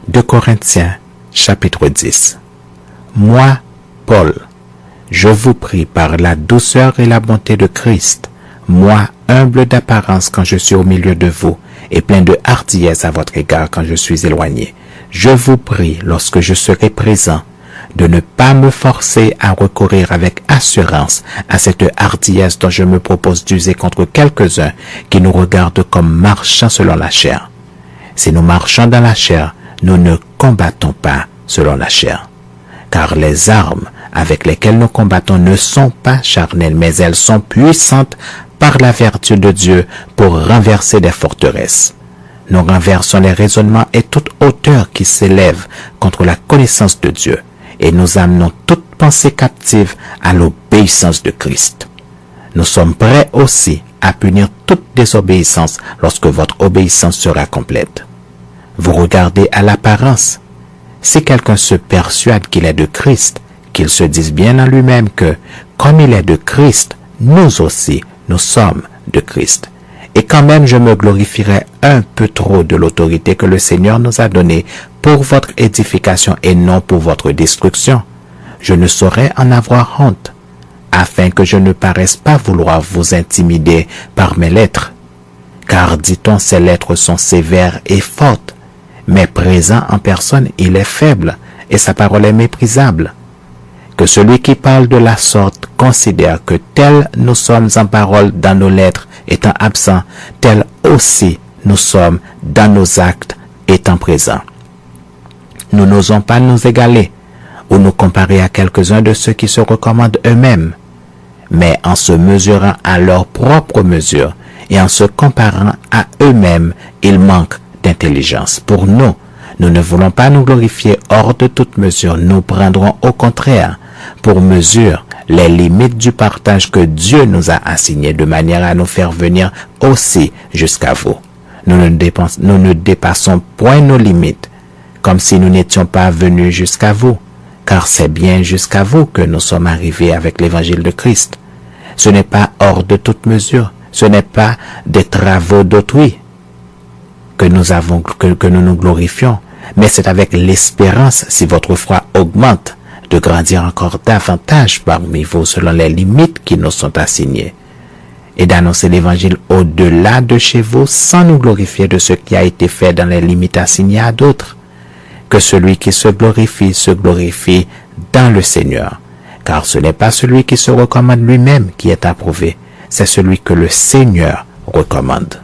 2 Corinthiens, chapitre 10. Moi, Paul, je vous prie par la douceur et la bonté de Christ, moi, humble d'apparence quand je suis au milieu de vous, et plein de hardiesse à votre égard quand je suis éloigné, je vous prie, lorsque je serai présent, de ne pas me forcer à recourir avec assurance à cette hardiesse dont je me propose d'user contre quelques-uns qui nous regardent comme marchant selon la chair. Si nous marchons dans la chair, nous ne combattons pas selon la chair. Car les armes avec lesquelles nous combattons ne sont pas charnelles, mais elles sont puissantes par la vertu de Dieu pour renverser des forteresses. Nous renversons les raisonnements et toute hauteur qui s'élève contre la connaissance de Dieu, et nous amenons toute pensée captive à l'obéissance de Christ. Nous sommes prêts aussi à punir toute désobéissance lorsque votre obéissance sera complète. Vous regardez à l'apparence. Si quelqu'un se persuade qu'il est de Christ, qu'il se dise bien en lui-même que, comme il est de Christ, nous aussi, nous sommes de Christ. Et quand même, je me glorifierai un peu trop de l'autorité que le Seigneur nous a donnée pour votre édification et non pour votre destruction. Je ne saurais en avoir honte, afin que je ne paraisse pas vouloir vous intimider par mes lettres. Car, dit-on, ces lettres sont sévères et fortes, mais présent en personne, il est faible, et sa parole est méprisable. Que celui qui parle de la sorte considère que tel nous sommes en parole dans nos lettres étant absents, tel aussi nous sommes dans nos actes étant présents. Nous n'osons pas nous égaler ou nous comparer à quelques-uns de ceux qui se recommandent eux-mêmes, mais en se mesurant à leur propre mesure et en se comparant à eux-mêmes, ils manquent d'intelligence. Pour nous, nous ne voulons pas nous glorifier hors de toute mesure, nous prendrons au contraire pour mesure les limites du partage que Dieu nous a assigné de manière à nous faire venir aussi jusqu'à vous. Nous ne dépassons point nos limites, comme si nous n'étions pas venus jusqu'à vous, car c'est bien jusqu'à vous que nous sommes arrivés avec l'évangile de Christ. Ce n'est pas hors de toute mesure, ce n'est pas des travaux d'autrui que nous nous glorifions, mais c'est avec l'espérance, si votre foi augmente, de grandir encore davantage parmi vous selon les limites qui nous sont assignées, et d'annoncer l'évangile au-delà de chez vous sans nous glorifier de ce qui a été fait dans les limites assignées à d'autres. Que celui qui se glorifie dans le Seigneur, car ce n'est pas celui qui se recommande lui-même qui est approuvé, c'est celui que le Seigneur recommande.